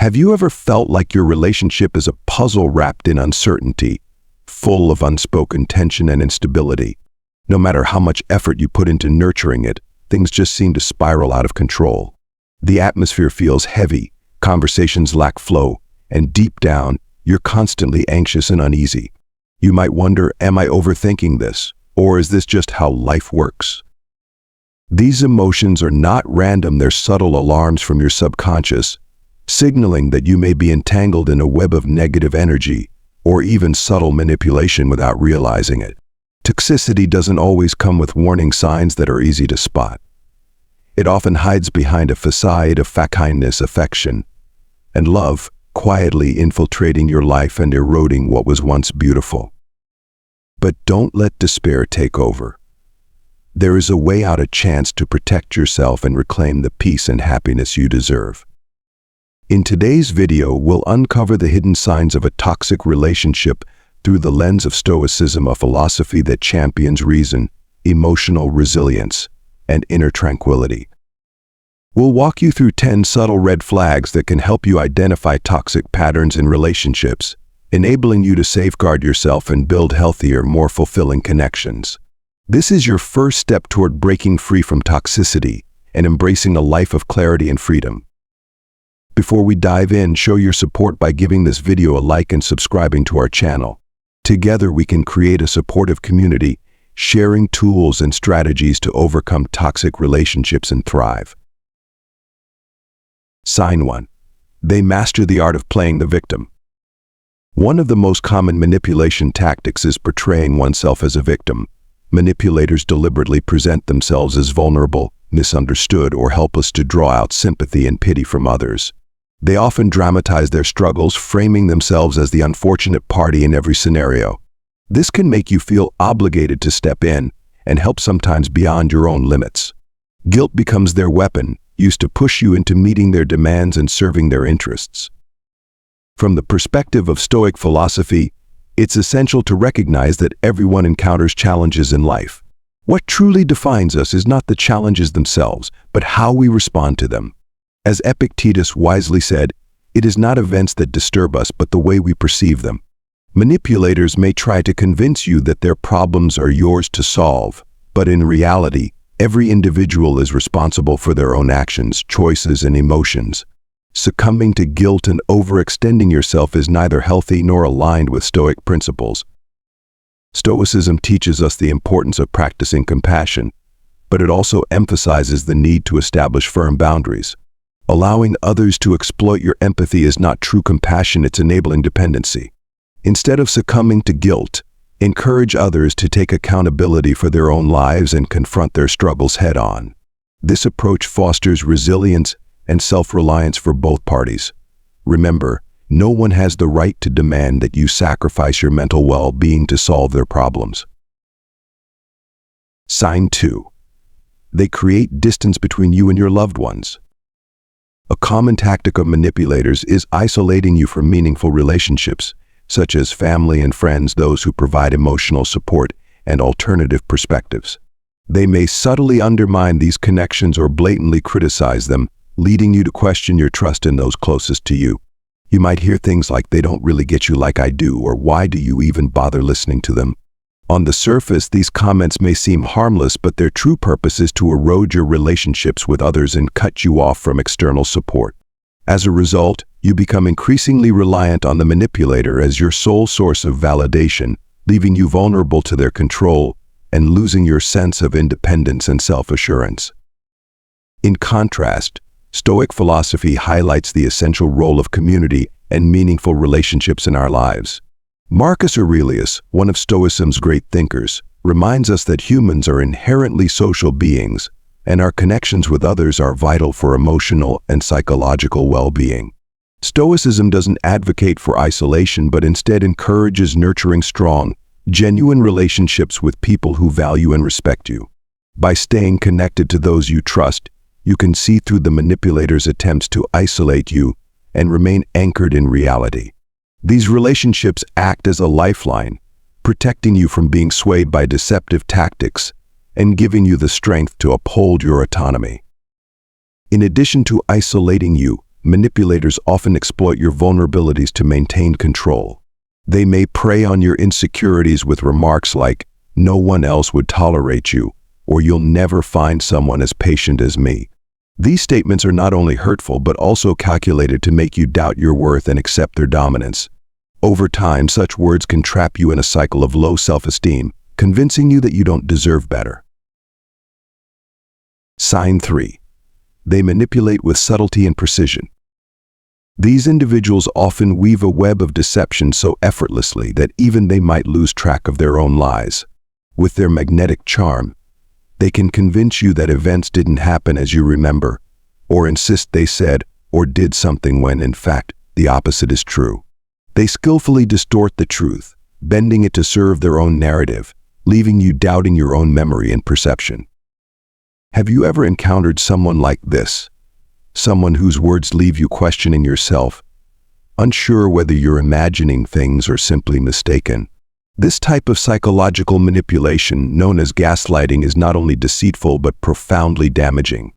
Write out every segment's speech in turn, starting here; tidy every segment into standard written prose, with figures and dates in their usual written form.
Have you ever felt like your relationship is a puzzle wrapped in uncertainty, full of unspoken tension and instability? No matter how much effort you put into nurturing it, things just seem to spiral out of control. The atmosphere feels heavy, conversations lack flow, and deep down, you're constantly anxious and uneasy. You might wonder, am I overthinking this? Or is this just how life works? These emotions are not random, they're subtle alarms from your subconscious, signaling that you may be entangled in a web of negative energy, or even subtle manipulation without realizing it. Toxicity doesn't always come with warning signs that are easy to spot. It often hides behind a facade of kindness, affection, and love, quietly infiltrating your life and eroding what was once beautiful. But don't let despair take over. There is a way out, a chance to protect yourself and reclaim the peace and happiness you deserve. In today's video, we'll uncover the hidden signs of a toxic relationship through the lens of Stoicism, a philosophy that champions reason, emotional resilience, and inner tranquility. We'll walk you through 10 subtle red flags that can help you identify toxic patterns in relationships, enabling you to safeguard yourself and build healthier, more fulfilling connections. This is your first step toward breaking free from toxicity and embracing a life of clarity and freedom. Before we dive in, show your support by giving this video a like and subscribing to our channel. Together we can create a supportive community, sharing tools and strategies to overcome toxic relationships and thrive. Sign 1. They master the art of playing the victim. One of the most common manipulation tactics is portraying oneself as a victim. Manipulators deliberately present themselves as vulnerable, misunderstood, or helpless to draw out sympathy and pity from others. They often dramatize their struggles, framing themselves as the unfortunate party in every scenario. This can make you feel obligated to step in and help, sometimes beyond your own limits. Guilt becomes their weapon, used to push you into meeting their demands and serving their interests. From the perspective of Stoic philosophy, it's essential to recognize that everyone encounters challenges in life. What truly defines us is not the challenges themselves, but how we respond to them. As Epictetus wisely said, it is not events that disturb us, but the way we perceive them. Manipulators may try to convince you that their problems are yours to solve, but in reality, every individual is responsible for their own actions, choices, and emotions. Succumbing to guilt and overextending yourself is neither healthy nor aligned with Stoic principles. Stoicism teaches us the importance of practicing compassion, but it also emphasizes the need to establish firm boundaries. Allowing others to exploit your empathy is not true compassion, it's enabling dependency. Instead of succumbing to guilt, encourage others to take accountability for their own lives and confront their struggles head-on. This approach fosters resilience and self-reliance for both parties. Remember, no one has the right to demand that you sacrifice your mental well-being to solve their problems. Sign 2. They create distance between you and your loved ones. A common tactic of manipulators is isolating you from meaningful relationships, such as family and friends, those who provide emotional support and alternative perspectives. They may subtly undermine these connections or blatantly criticize them, leading you to question your trust in those closest to you. You might hear things like, "They don't really get you like I do," or "Why do you even bother listening to them?" On the surface, these comments may seem harmless, but their true purpose is to erode your relationships with others and cut you off from external support. As a result, you become increasingly reliant on the manipulator as your sole source of validation, leaving you vulnerable to their control and losing your sense of independence and self-assurance. In contrast, Stoic philosophy highlights the essential role of community and meaningful relationships in our lives. Marcus Aurelius, one of Stoicism's great thinkers, reminds us that humans are inherently social beings, and our connections with others are vital for emotional and psychological well-being. Stoicism doesn't advocate for isolation, but instead encourages nurturing strong, genuine relationships with people who value and respect you. By staying connected to those you trust, you can see through the manipulator's attempts to isolate you and remain anchored in reality. These relationships act as a lifeline, protecting you from being swayed by deceptive tactics and giving you the strength to uphold your autonomy. In addition to isolating you, manipulators often exploit your vulnerabilities to maintain control. They may prey on your insecurities with remarks like, "No one else would tolerate you," or "You'll never find someone as patient as me." These statements are not only hurtful but also calculated to make you doubt your worth and accept their dominance. Over time, such words can trap you in a cycle of low self-esteem, convincing you that you don't deserve better. Sign 3. They manipulate with subtlety and precision. These individuals often weave a web of deception so effortlessly that even they might lose track of their own lies. With their magnetic charm, they can convince you that events didn't happen as you remember, or insist they said or did something when, in fact, the opposite is true. They skillfully distort the truth, bending it to serve their own narrative, leaving you doubting your own memory and perception. Have you ever encountered someone like this? Someone whose words leave you questioning yourself, unsure whether you're imagining things or simply mistaken. This type of psychological manipulation, known as gaslighting, is not only deceitful but profoundly damaging.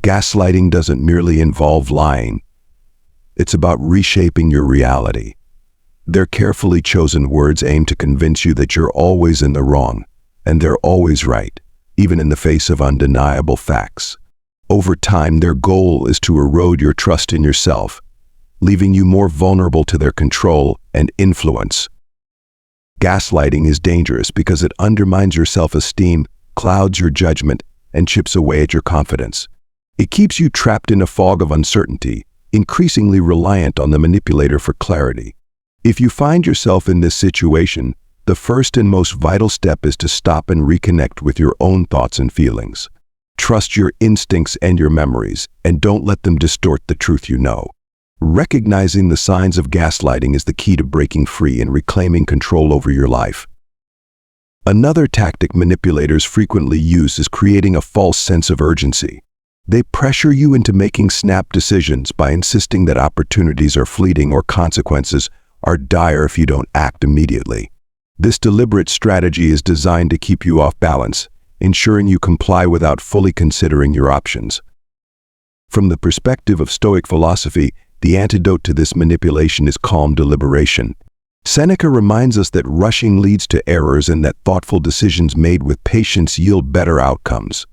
Gaslighting doesn't merely involve lying. It's about reshaping your reality. Their carefully chosen words aim to convince you that you're always in the wrong, and they're always right, even in the face of undeniable facts. Over time, their goal is to erode your trust in yourself, leaving you more vulnerable to their control and influence. Gaslighting is dangerous because it undermines your self-esteem, clouds your judgment, and chips away at your confidence. It keeps you trapped in a fog of uncertainty, increasingly reliant on the manipulator for clarity. If you find yourself in this situation, the first and most vital step is to stop and reconnect with your own thoughts and feelings. Trust your instincts and your memories, and don't let them distort the truth you know. Recognizing the signs of gaslighting is the key to breaking free and reclaiming control over your life. Another tactic manipulators frequently use is creating a false sense of urgency. They pressure you into making snap decisions by insisting that opportunities are fleeting or consequences are dire if you don't act immediately. This deliberate strategy is designed to keep you off balance, ensuring you comply without fully considering your options. From the perspective of Stoic philosophy, the antidote to this manipulation is calm deliberation. Seneca reminds us that rushing leads to errors and that thoughtful decisions made with patience yield better outcomes.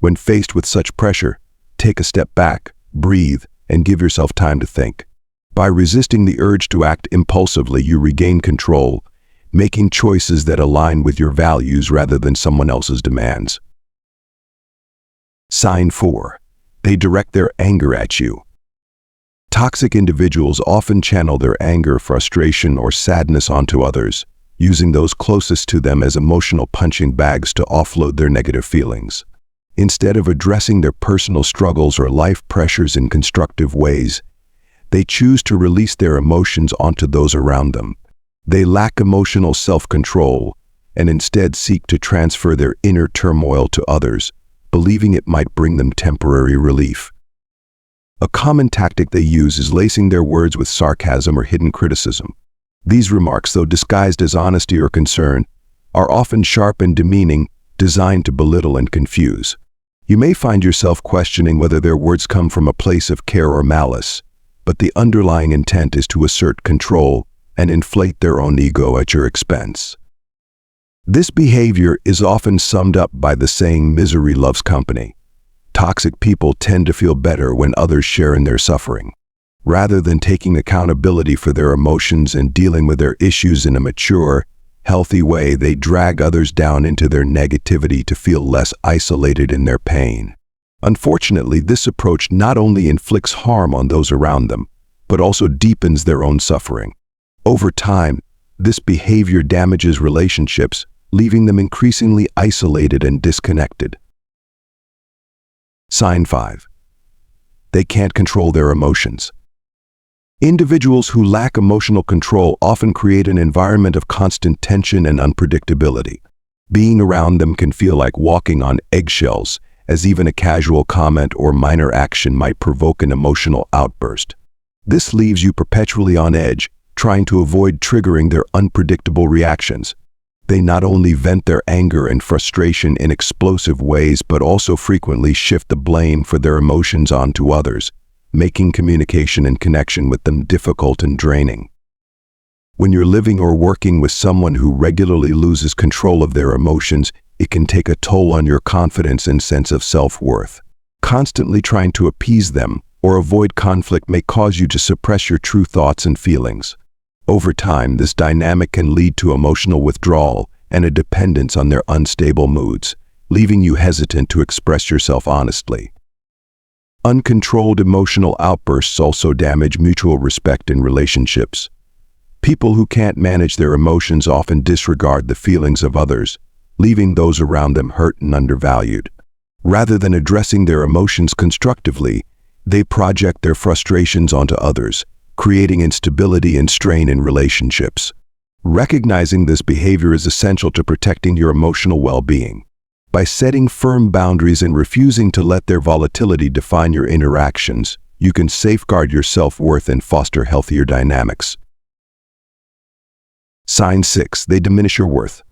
When faced with such pressure, take a step back, breathe, and give yourself time to think. By resisting the urge to act impulsively, you regain control, making choices that align with your values rather than someone else's demands. Sign 4. They direct their anger at you. Toxic individuals often channel their anger, frustration, or sadness onto others, using those closest to them as emotional punching bags to offload their negative feelings. Instead of addressing their personal struggles or life pressures in constructive ways, they choose to release their emotions onto those around them. They lack emotional self-control and instead seek to transfer their inner turmoil to others, believing it might bring them temporary relief. A common tactic they use is lacing their words with sarcasm or hidden criticism. These remarks, though disguised as honesty or concern, are often sharp and demeaning, designed to belittle and confuse. You may find yourself questioning whether their words come from a place of care or malice, but the underlying intent is to assert control and inflate their own ego at your expense. This behavior is often summed up by the saying, "Misery loves company." Toxic people tend to feel better when others share in their suffering. Rather than taking accountability for their emotions and dealing with their issues in a mature, healthy way, they drag others down into their negativity to feel less isolated in their pain. Unfortunately, this approach not only inflicts harm on those around them, but also deepens their own suffering. Over time, this behavior damages relationships, leaving them increasingly isolated and disconnected. Sign 5. They can't control their emotions. Individuals who lack emotional control often create an environment of constant tension and unpredictability. Being around them can feel like walking on eggshells, as even a casual comment or minor action might provoke an emotional outburst. This leaves you perpetually on edge, trying to avoid triggering their unpredictable reactions. They not only vent their anger and frustration in explosive ways, but also frequently shift the blame for their emotions onto others, making communication and connection with them difficult and draining. When you're living or working with someone who regularly loses control of their emotions, it can take a toll on your confidence and sense of self-worth. Constantly trying to appease them or avoid conflict may cause you to suppress your true thoughts and feelings. Over time, this dynamic can lead to emotional withdrawal and a dependence on their unstable moods, leaving you hesitant to express yourself honestly. Uncontrolled emotional outbursts also damage mutual respect in relationships. People who can't manage their emotions often disregard the feelings of others, leaving those around them hurt and undervalued. Rather than addressing their emotions constructively, they project their frustrations onto others, creating instability and strain in relationships. Recognizing this behavior is essential to protecting your emotional well-being. By setting firm boundaries and refusing to let their volatility define your interactions, you can safeguard your self-worth and foster healthier dynamics. Sign 6. They diminish your worth.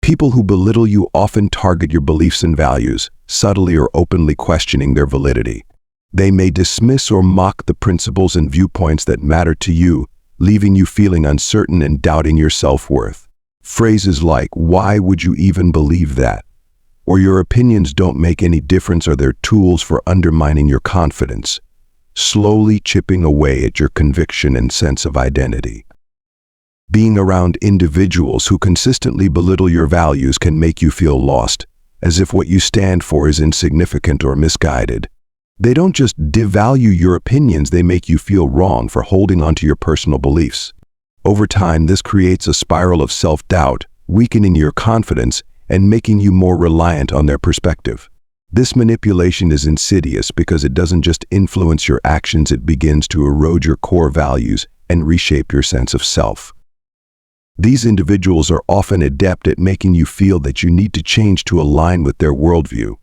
People who belittle you often target your beliefs and values, subtly or openly questioning their validity. They may dismiss or mock the principles and viewpoints that matter to you, leaving you feeling uncertain and doubting your self-worth. Phrases like, "Why would you even believe that?" or "Your opinions don't make any difference" are their tools for undermining your confidence, slowly chipping away at your conviction and sense of identity. Being around individuals who consistently belittle your values can make you feel lost, as if what you stand for is insignificant or misguided. They don't just devalue your opinions, they make you feel wrong for holding onto your personal beliefs. Over time, this creates a spiral of self-doubt, weakening your confidence and making you more reliant on their perspective. This manipulation is insidious because it doesn't just influence your actions, it begins to erode your core values and reshape your sense of self. These individuals are often adept at making you feel that you need to change to align with their worldview.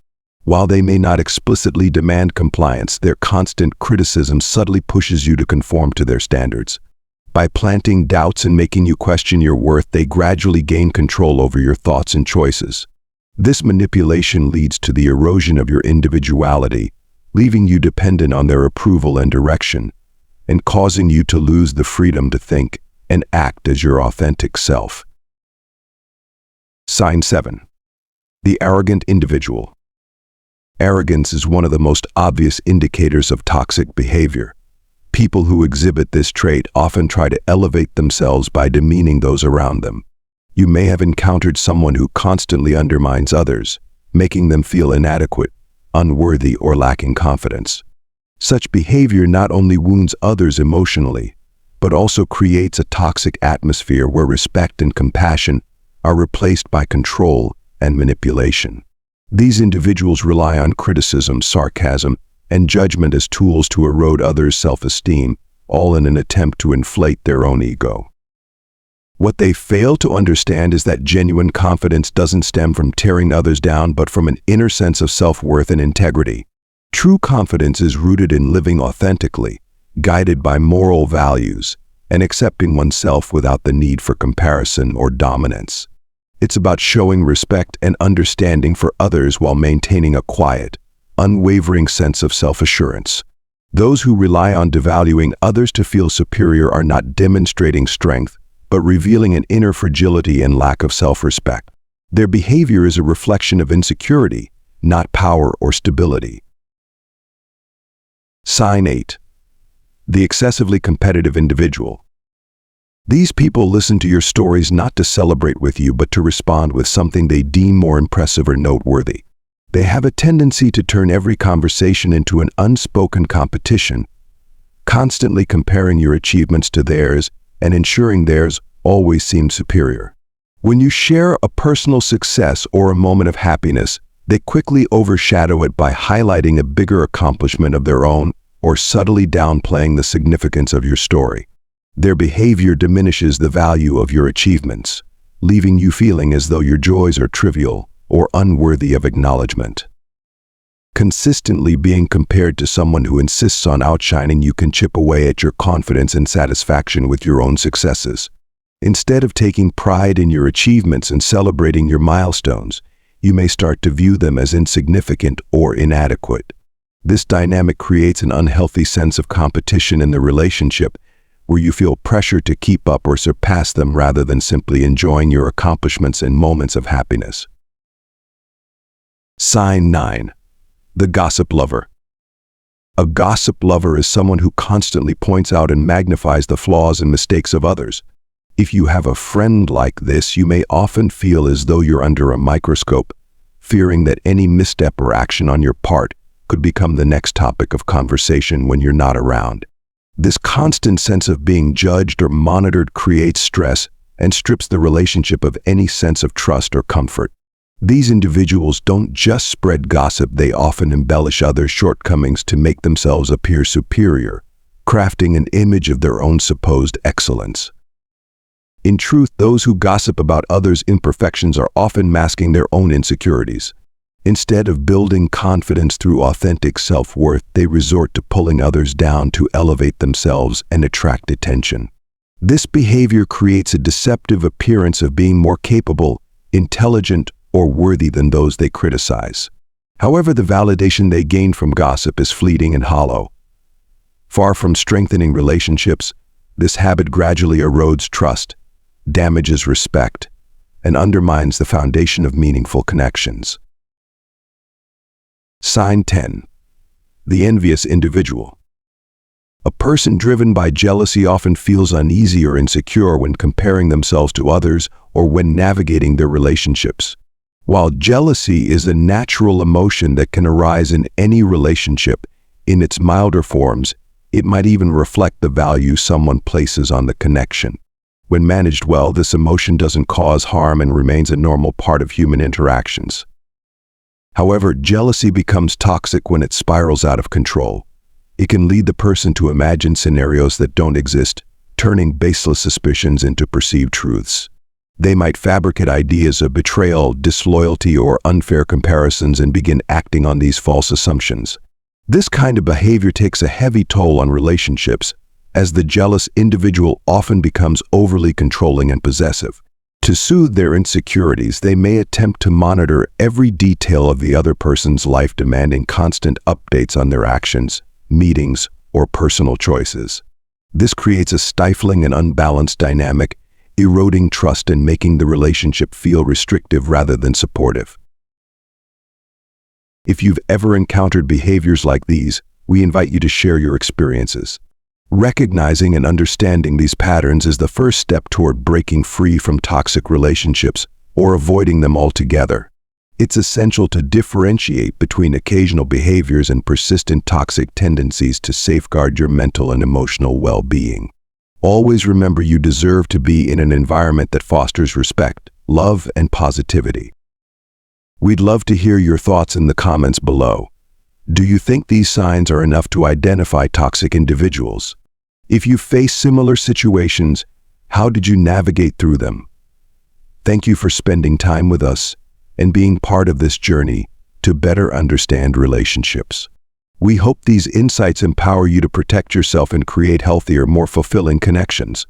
While they may not explicitly demand compliance, their constant criticism subtly pushes you to conform to their standards. By planting doubts and making you question your worth, they gradually gain control over your thoughts and choices. This manipulation leads to the erosion of your individuality, leaving you dependent on their approval and direction, and causing you to lose the freedom to think and act as your authentic self. Sign 7. The arrogant individual. Arrogance is one of the most obvious indicators of toxic behavior. People who exhibit this trait often try to elevate themselves by demeaning those around them. You may have encountered someone who constantly undermines others, making them feel inadequate, unworthy, or lacking confidence. Such behavior not only wounds others emotionally, but also creates a toxic atmosphere where respect and compassion are replaced by control and manipulation. These individuals rely on criticism, sarcasm, and judgment as tools to erode others' self-esteem, all in an attempt to inflate their own ego. What they fail to understand is that genuine confidence doesn't stem from tearing others down, but from an inner sense of self-worth and integrity. True confidence is rooted in living authentically, guided by moral values, and accepting oneself without the need for comparison or dominance. It's about showing respect and understanding for others while maintaining a quiet, unwavering sense of self-assurance. Those who rely on devaluing others to feel superior are not demonstrating strength, but revealing an inner fragility and lack of self-respect. Their behavior is a reflection of insecurity, not power or stability. Sign 8. The excessively competitive individual. These people listen to your stories not to celebrate with you, but to respond with something they deem more impressive or noteworthy. They have a tendency to turn every conversation into an unspoken competition, constantly comparing your achievements to theirs and ensuring theirs always seems superior. When you share a personal success or a moment of happiness, they quickly overshadow it by highlighting a bigger accomplishment of their own or subtly downplaying the significance of your story. Their behavior diminishes the value of your achievements, leaving you feeling as though your joys are trivial or unworthy of acknowledgement. Consistently being compared to someone who insists on outshining you can chip away at your confidence and satisfaction with your own successes. Instead of taking pride in your achievements and celebrating your milestones, you may start to view them as insignificant or inadequate. This dynamic creates an unhealthy sense of competition in the relationship, where you feel pressure to keep up or surpass them rather than simply enjoying your accomplishments and moments of happiness. Sign 9. The gossip lover. A gossip lover is someone who constantly points out and magnifies the flaws and mistakes of others. If you have a friend like this, you may often feel as though you're under a microscope, fearing that any misstep or action on your part could become the next topic of conversation when you're not around. This constant sense of being judged or monitored creates stress and strips the relationship of any sense of trust or comfort. These individuals don't just spread gossip, they often embellish others' shortcomings to make themselves appear superior, crafting an image of their own supposed excellence. In truth, those who gossip about others' imperfections are often masking their own insecurities. Instead of building confidence through authentic self-worth, they resort to pulling others down to elevate themselves and attract attention. This behavior creates a deceptive appearance of being more capable, intelligent, or worthy than those they criticize. However, the validation they gain from gossip is fleeting and hollow. Far from strengthening relationships, this habit gradually erodes trust, damages respect, and undermines the foundation of meaningful connections. Sign 10. The envious individual. A person driven by jealousy often feels uneasy or insecure when comparing themselves to others or when navigating their relationships. While jealousy is a natural emotion that can arise in any relationship, in its milder forms, it might even reflect the value someone places on the connection. When managed well, this emotion doesn't cause harm and remains a normal part of human interactions. However, jealousy becomes toxic when it spirals out of control. It can lead the person to imagine scenarios that don't exist, turning baseless suspicions into perceived truths. They might fabricate ideas of betrayal, disloyalty, or unfair comparisons and begin acting on these false assumptions. This kind of behavior takes a heavy toll on relationships, as the jealous individual often becomes overly controlling and possessive. To soothe their insecurities, they may attempt to monitor every detail of the other person's life, demanding constant updates on their actions, meetings, or personal choices. This creates a stifling and unbalanced dynamic, eroding trust and making the relationship feel restrictive rather than supportive. If you've ever encountered behaviors like these, we invite you to share your experiences. Recognizing and understanding these patterns is the first step toward breaking free from toxic relationships or avoiding them altogether. It's essential to differentiate between occasional behaviors and persistent toxic tendencies to safeguard your mental and emotional well-being. Always remember, you deserve to be in an environment that fosters respect, love, and positivity. We'd love to hear your thoughts in the comments below. Do you think these signs are enough to identify toxic individuals? If you face similar situations, how did you navigate through them? Thank you for spending time with us and being part of this journey to better understand relationships. We hope these insights empower you to protect yourself and create healthier, more fulfilling connections.